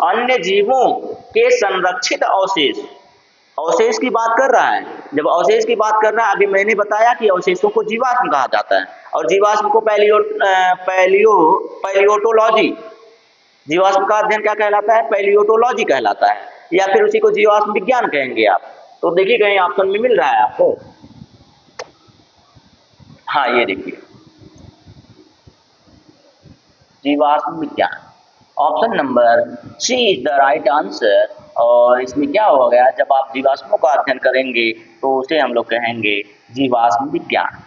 अन्य जीवों के संरक्षित अवशेष, अवशेष की बात कर रहा है। जब अवशेष की बात कर रहा है, अभी मैंने बताया कि अवशेषों को जीवाश्म कहा जाता है, और जीवाश्म को पैलियोटोलॉजी, जीवाश्म का अध्ययन क्या कहलाता है, पैलियोटोलॉजी कहलाता है, या फिर उसी को जीवाश्म विज्ञान कहेंगे आप। तो देखिए कहीं ऑप्शन में मिल रहा है आपको, हाँ ये देखिए जीवाश्म विज्ञान, option number C is the right answer. और इसमें क्या हो गया, जब आप जीवाश्मों का अध्ययन करेंगे तो उसे हम लोग कहेंगे जीवाश्म विज्ञान।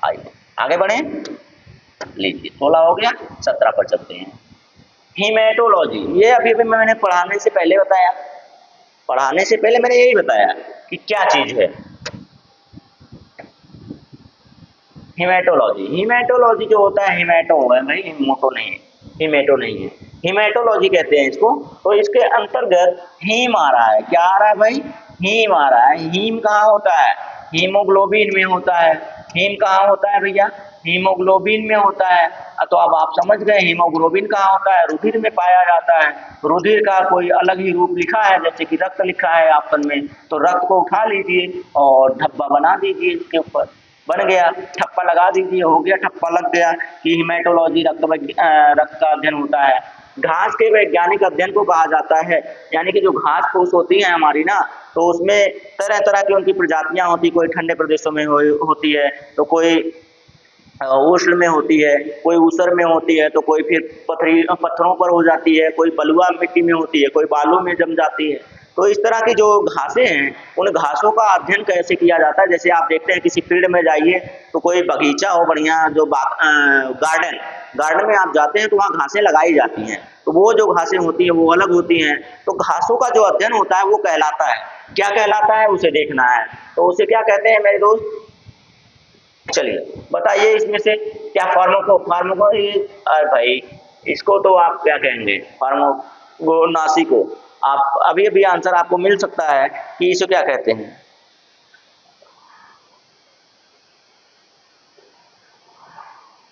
आइए आगे बढ़े, लीजिए 16 हो गया, 17 पर चलते हैं। हीमेटोलॉजी, ये अभी अभी मैंने पढ़ाने से पहले बताया, पढ़ाने से पहले मैंने यही बताया कि क्या चीज है हीमेटोलॉजी। हीमेटोलॉजी जो होता है, हीमेटो है भाई, हिमोटो नहीं है, हीमेटो नहीं है, हीमेटोलॉजी कहते हैं इसको। तो इसके अंतर्गत हीम आ रहा है, क्या आ रहा है भाई, हीम आ रहा है। हीम कहाँ होता है, हीमोग्लोबिन में होता है। हीम कहाँ होता है भैया, हीमोग्लोबिन में होता है। तो अब आप समझ गए हीमोग्लोबिन कहाँ होता है, रुधिर में पाया जाता है। रुधिर का कोई अलग ही रूप लिखा है, जैसे कि रक्त लिखा है ऑप्शन में, तो रक्त को उठा लीजिए और धब्बा बना दीजिए, इसके ऊपर बन गया, ठप्पा लगा दीजिए, हो गया, ठप्पा लग गया कि हीमेटोलॉजी रक्त का अध्ययन होता है। घास के वैज्ञानिक अध्ययन को कहा जाता है, यानी कि जो घास फूस होती है हमारी ना, तो उसमें तरह तरह की उनकी प्रजातियां होती, कोई ठंडे प्रदेशों में होती है, तो कोई उष्ण में होती है, कोई ऊसर में होती है, तो कोई फिर पत्थरों पर हो जाती है, कोई बलुआ मिट्टी में होती है, कोई बालू में जम जाती है। तो इस तरह की जो घासें हैं, उन घासों का अध्ययन कैसे किया जाता है, जैसे आप देखते हैं किसी फील्ड में जाइए तो कोई बगीचा हो बढ़िया, जो गार्डन, गार्डन में आप जाते हैं तो वहाँ घासें लगाई जाती हैं, तो वो जो घासें होती हैं वो अलग होती हैं। तो घासों का जो अध्ययन होता है वो कहलाता है, क्या कहलाता है, उसे देखना है, तो उसे क्या कहते हैं मेरे दोस्त। चलिए बताइए इसमें से क्या फार्मोको अरे भाई इसको तो आप क्या कहेंगे, फार्मोगोनासी को। आप अभी अभी आंसर आपको मिल सकता है कि इसे क्या कहते हैं,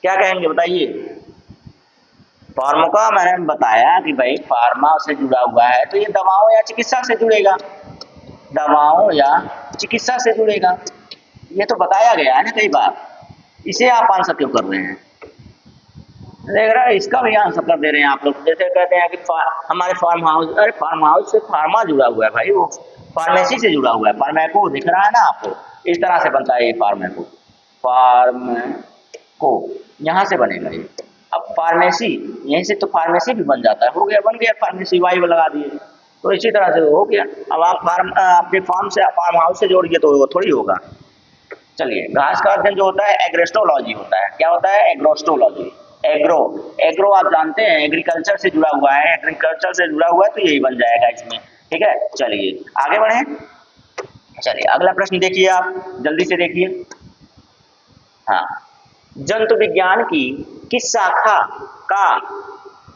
क्या कहेंगे बताइए। फार्मोका मैंने बताया कि भाई फार्मा से जुड़ा हुआ है, तो ये दवाओं या चिकित्सा से जुड़ेगा, दवाओं या चिकित्सा से जुड़ेगा, ये तो बताया गया है ना कई बार। इसे आप आंसर क्यों कर रहे हैं, देख रहा है, इसका भी आंसर कर दे रहे हैं आप लोग। जैसे कहते हैं कि हमारे फार्म हाउस, अरे फार्म हाउस से फार्मा जुड़ा हुआ है भाई, वो फार्मेसी से जुड़ा हुआ है। फार्मेको दिख रहा है ना आपको, इस तरह से बनता है ये फार्मेको। फार्मेको यहाँ से बनेगा ये। अब फार्मेसी यहीं से तो फार्मेसी भी बन जाता है, हो गया, बन गया फार्मेसी, वाई लगा दिए तो इसी तरह से हो गया। अब आप अपने फार्म से, फार्म हाउस से जोड़िए तो वो थोड़ी होगा। चलिए, घास का अध्ययन जो होता है एग्रोस्टोलॉजी होता है। क्या होता है? एग्रोस्टोलॉजी। एग्रो, एग्रो आप जानते हैं एग्रीकल्चर से जुड़ा हुआ है, एग्रीकल्चर से जुड़ा हुआ है तो यही बन जाएगा इसमें। ठीक है, चलिए आगे बढ़े। चलिए अगला प्रश्न देखिए, आप जल्दी से देखिए। हाँ, जंतु विज्ञान की किस शाखा का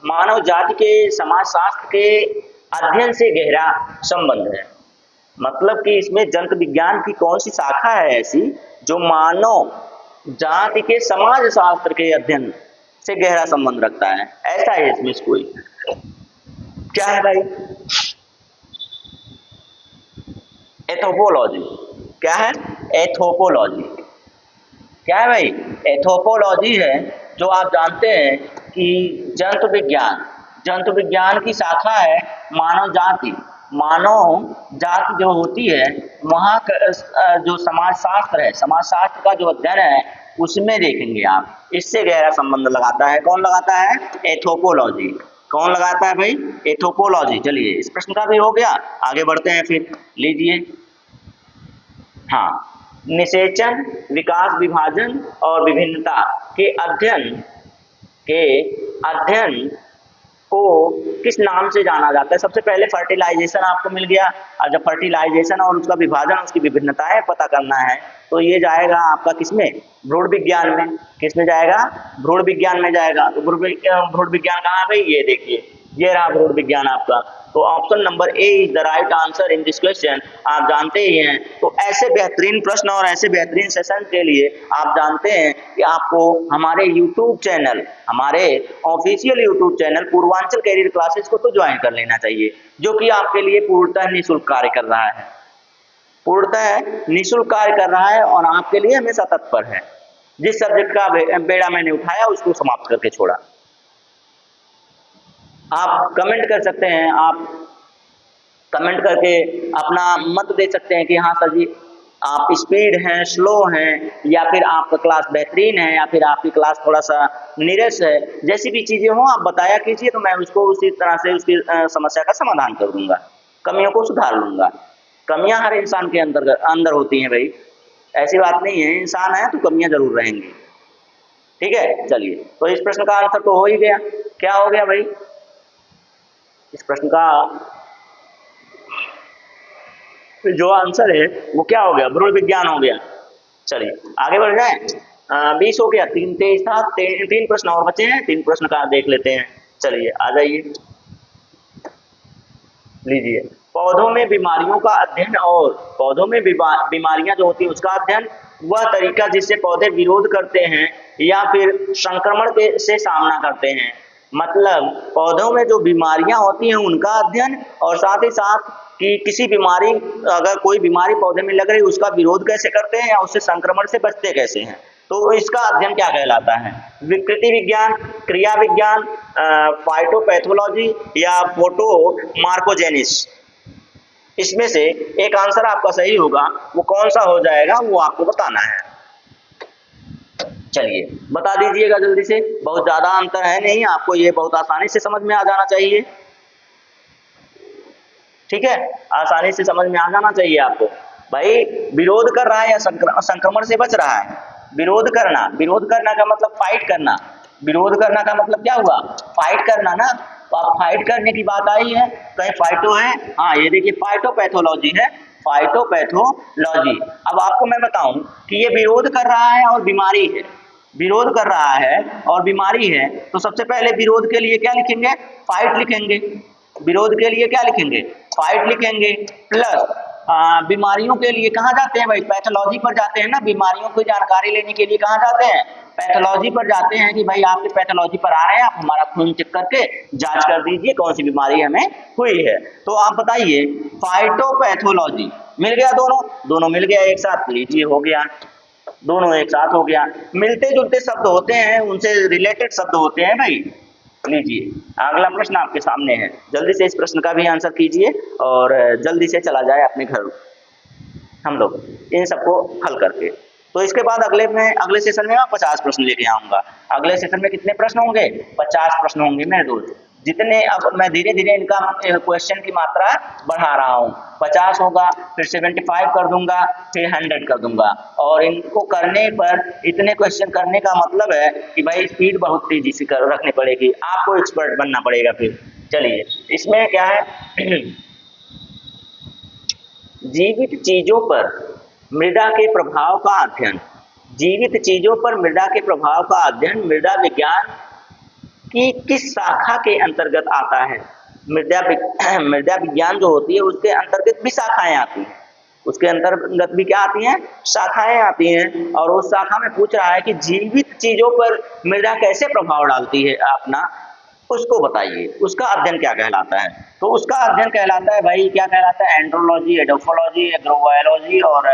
मानव जाति के समाजशास्त्र के अध्ययन से गहरा संबंध है? मतलब कि इसमें जंतु विज्ञान की कौन सी शाखा है ऐसी जो मानव जाति के समाज शास्त्र के अध्ययन से गहरा संबंध रखता है? ऐसा है इसमें कोई, क्या है भाई? एथोपोलॉजी। क्या है? एथोपोलॉजी। क्या है भाई? एथोपोलॉजी है, जो आप जानते हैं कि जंतु विज्ञान, जंतु विज्ञान की शाखा है मानव जाति। मानव जाति जो होती है वहाँ जो समाजशास्त्र है, समाजशास्त्र का जो अध्ययन है उसमें देखेंगे आप, इससे गहरा संबंध लगाता है। कौन लगाता है? एथोपोलॉजी। कौन लगाता है भाई? एथोपोलॉजी। चलिए इस प्रश्न का भी हो गया, आगे बढ़ते हैं फिर, लीजिए। हाँ, निषेचन, विकास, विभाजन और विभिन्नता के अध्ययन को किस नाम से जाना जाता है? सबसे पहले फर्टिलाइजेशन आपको मिल गया, और जब फर्टिलाइजेशन और उसका विभाजन, उसकी विभिन्नताएं पता करना है तो ये जाएगा आपका किसमें? भ्रूण विज्ञान में। किसमें जाएगा? भ्रूण विज्ञान में जाएगा। तो भ्रूण विज्ञान कहाँ है भाई? ये देखिए, ये रहा भ्रूण विज्ञान आपका। तो option number A is the right answer in this question. आप जानते ही हैं। तो ऐसे बेहतरीन प्रश्न और ऐसे बेहतरीन सेशन के लिए आप जानते हैं कि आपको हमारे YouTube चैनल, हमारे official YouTube channel Purvanchal career classes को तो ज्वाइन कर लेना चाहिए, जो कि आपके लिए पूर्णतः निःशुल्क कार्य कर रहा है, पूर्णतः निःशुल्क कार्य कर रहा है और आपके लिए हमेशा तत्पर है। जिस सब्जेक्ट का बेड़ा मैंने उठाया उसको समाप्त करके छोड़ा। आप कमेंट कर सकते हैं, आप कमेंट करके अपना मत दे सकते हैं कि हाँ सर जी आप स्पीड हैं, स्लो हैं, या फिर आपका क्लास बेहतरीन है, या फिर आपकी क्लास थोड़ा सा नीरस है। जैसी भी चीज़ें हों आप बताया कीजिए, तो मैं उसको उसी तरह से उसकी समस्या का समाधान कर दूंगा, कमियों को सुधार लूँगा। कमियां हर इंसान के अंदर होती हैं भाई, ऐसी बात नहीं है, इंसान है तो कमियां जरूर रहेंगी। ठीक है, चलिए तो इस प्रश्न का आंसर तो हो ही गया। क्या हो गया भाई? इस प्रश्न का जो आंसर है वो क्या हो गया? भ्रूण विज्ञान हो गया। चलिए आगे बढ़ जाए। 20 हो गया, 3 23 था, 3 प्रश्न और बचे हैं, 3 प्रश्न का देख लेते हैं। चलिए आ जाइए, लीजिए। पौधों में बीमारियों का अध्ययन और पौधों में बीमारियां जो होती है उसका अध्ययन, वह तरीका जिससे पौधे विरोध करते हैं या फिर संक्रमण से सामना करते हैं। मतलब पौधों में जो बीमारियां होती हैं उनका अध्ययन, और साथ ही साथ कि किसी बीमारी, अगर कोई बीमारी पौधे में लग रही है उसका विरोध कैसे करते हैं या उससे संक्रमण से बचते कैसे हैं, तो इसका अध्ययन क्या कहलाता है? विकृति विज्ञान, क्रिया विज्ञान, फाइटोपैथोलॉजी या फोटोमार्कोजेनिस। इसमें से एक आंसर आपका सही होगा, वो कौन सा हो जाएगा वो आपको बताना है। चलिए बता दीजिएगा जल्दी से, बहुत ज्यादा अंतर है नहीं, आपको ये बहुत आसानी से समझ में आ जाना चाहिए। ठीक है, आसानी से समझ में आ जाना चाहिए आपको। भाई विरोध कर रहा है या संक्रमण से बच रहा है? विरोध करना, विरोध करना का मतलब फाइट करना, विरोध करना का मतलब क्या हुआ? फाइट करना ना। तो आप फाइट करने की बात आई है, कहीं फाइटो है? हाँ ये देखिए फाइटोपैथोलॉजी है, फाइटोपैथोलॉजी। अब आपको मैं बताऊं कि ये विरोध कर रहा है और बीमारी है, विरोध कर रहा है और बीमारी है, तो सबसे पहले विरोध के लिए क्या लिखेंगे? फाइट लिखेंगे। विरोध के लिए क्या लिखेंगे? फाइट लिखेंगे। प्लस बीमारियों के लिए कहाँ जाते हैं भाई? पैथोलॉजी पर जाते हैं ना। बीमारियों की जानकारी लेने के लिए कहाँ जाते हैं? पैथोलॉजी पर जाते हैं कि भाई आपके पैथोलॉजी पर आ रहे हैं, आप हमारा खून चेक करके जांच कर दीजिए कौन सी बीमारी हमें हुई है। तो आप बताइए, फाइटोपैथोलॉजी मिल गया, दोनों मिल गया एक साथ, लीजिए हो गया, दोनों एक साथ हो गया। मिलते जुलते शब्द होते हैं, उनसे रिलेटेड शब्द होते हैं भाई, लीजिए अगला प्रश्न आपके सामने है, जल्दी से इस प्रश्न का भी आंसर कीजिए और जल्दी से चला जाए अपने घर हम लोग इन सबको हल करके। तो इसके बाद अगले सेशन में मैं 50 प्रश्न लेके आऊंगा। अगले सेशन में कितने प्रश्न होंगे? 50 प्रश्न होंगे मेरे दोस्त। जितने अब मैं धीरे धीरे इनका क्वेश्चन की मात्रा बढ़ा रहा हूँ। 50 होगा, फिर 75 कर दूंगा, फिर 100 कर दूंगा। और इनको करने पर इतने क्वेश्चन करने का मतलब है कि भाई स्पीड बहुत तेजी से रखनी पड़ेगी, आपको एक्सपर्ट बनना पड़ेगा। फिर चलिए इसमें क्या है जीवित चीजों पर मृदा के प्रभाव का अध्ययन। जीवित चीजों पर मृदा के प्रभाव का अध्ययन मृदा विज्ञान की किस शाखा के अंतर्गत आता है? मृदा विज्ञान जो होती है उसके अंतर्गत भी शाखाएं आती हैं, उसके अंतर्गत भी क्या आती हैं? शाखाएं आती हैं। और उस शाखा में पूछ रहा है कि जीवित चीजों पर मृदा कैसे प्रभाव डालती है अपना, उसको बताइए, उसका अध्ययन क्या कहलाता है? तो उसका अध्ययन कहलाता है भाई, क्या कहलाता है? Andrology, edaphology, agrobiology. और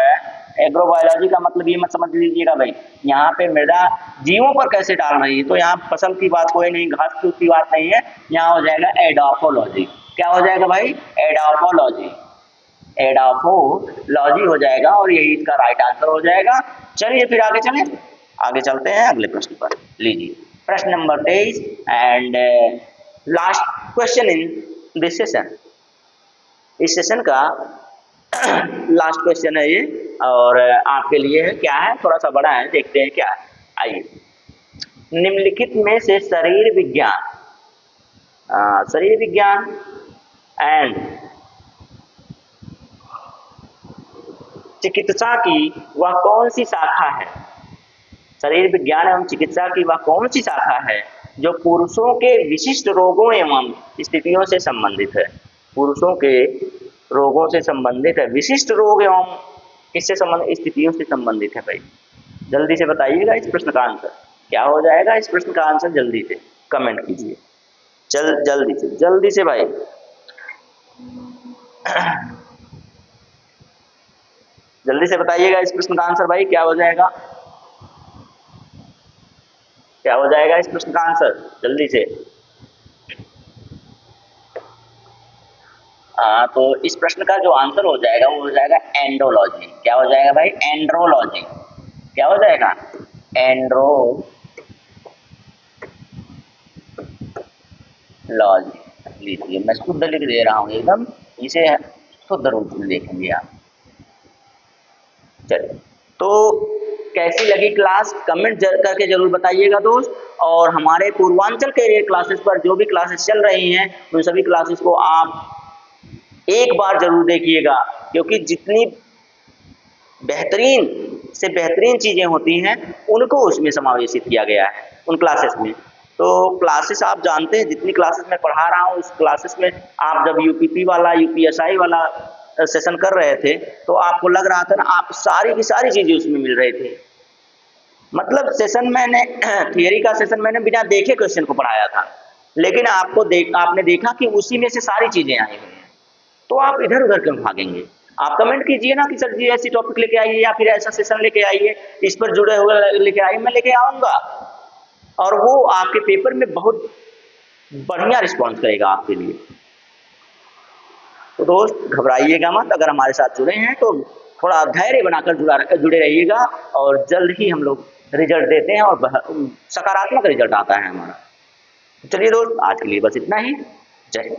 एग्रोबायोलॉजी का मतलब ये मत समझ लीजिएगा भाई यहाँ पे मृदा जीवों पर कैसे डाल रही है, तो यहाँ फसल की बात कोई नहीं, घास फूस की बात नहीं है, यहाँ हो जाएगा एडोफोलॉजी। क्या हो जाएगा भाई? एडोफोलॉजी। एडोफोलॉजी हो जाएगा और यही इसका राइट आंसर हो जाएगा। चलिए फिर आगे चलें, आगे चलते हैं अगले प्रश्न पर। लीजिए प्रश्न number 23 and last question in this session. इस सेशन का लास्ट क्वेश्चन है ये और आपके लिए है, क्या है, थोड़ा सा बड़ा है, देखते हैं क्या है। आइए, निम्नलिखित में से शरीर विज्ञान एंड चिकित्सा की वह कौन सी शाखा है? शरीर विज्ञान एवं चिकित्सा की वह कौन सी शाखा है जो पुरुषों के विशिष्ट रोगों एवं स्थितियों से संबंधित है? पुरुषों के रोगों से संबंधित है, विशिष्ट रोग एवं इससे संबंधित स्थितियों से संबंधित है। भाई जल्दी से बताइएगा इस प्रश्न का आंसर क्या हो जाएगा? इस प्रश्न का आंसर जल्दी से कमेंट कीजिए, जल्दी से भाई। जल्दी से बताइएगा इस प्रश्न का आंसर भाई, क्या हो जाएगा? क्या हो जाएगा इस प्रश्न का आंसर? जल्दी से। तो इस प्रश्न का जो आंसर हो जाएगा वो हो जाएगा एंड्रोलॉजी। क्या हो जाएगा भाई? एंड्रोलॉजी। क्या हो जाएगा? एंड्रोलॉजी। लीजिए मैं शुद्ध लिख दे रहा हूँ एकदम, इसे शुद्ध रूप में देखेंगे आप। चलिए, तो कैसी लगी क्लास कमेंट करके जरूर बताइएगा दोस्त। और हमारे पूर्वांचल कैरियर क्लासेस पर जो भी क्लासेस चल रही हैं उन सभी क्लासेस को आप एक बार जरूर देखिएगा, क्योंकि जितनी बेहतरीन से बेहतरीन चीजें होती हैं उनको उसमें समावेशित किया गया है उन क्लासेस में। तो क्लासेस आप जानते हैं, जितनी क्लासेस मैं पढ़ा रहा हूँ उस क्लासेस में आप जब यूपीपी वाला यूपीएसआई वाला सेशन कर रहे थे तो आपको लग रहा था ना आप सारी की सारी चीजें उसमें मिल रही थी। मतलब सेशन मैंने थियरी का सेशन मैंने बिना देखे क्वेश्चन को पढ़ाया था, लेकिन आपने देखा कि उसी में से सारी चीजें आई हुई हैं। तो आप इधर उधर क्यों भागेंगे? आप कमेंट कीजिए ना कि सर जी ऐसी टॉपिक लेके आइए या फिर ऐसा सेशन लेके आइए, इस पर जुड़े हुए लेके आइए, मैं लेके आऊंगा और वो आपके पेपर में बहुत बढ़िया रिस्पॉन्स करेगा आपके लिए। तो दोस्त घबराइएगा मत, अगर हमारे साथ जुड़े हैं तो थोड़ा धैर्य बनाकर जुड़े रहिएगा और जल्द ही हम लोग रिजल्ट देते हैं और सकारात्मक रिजल्ट आता है हमारा। चलिए दोस्त आज के लिए बस इतना ही। जय हिंद।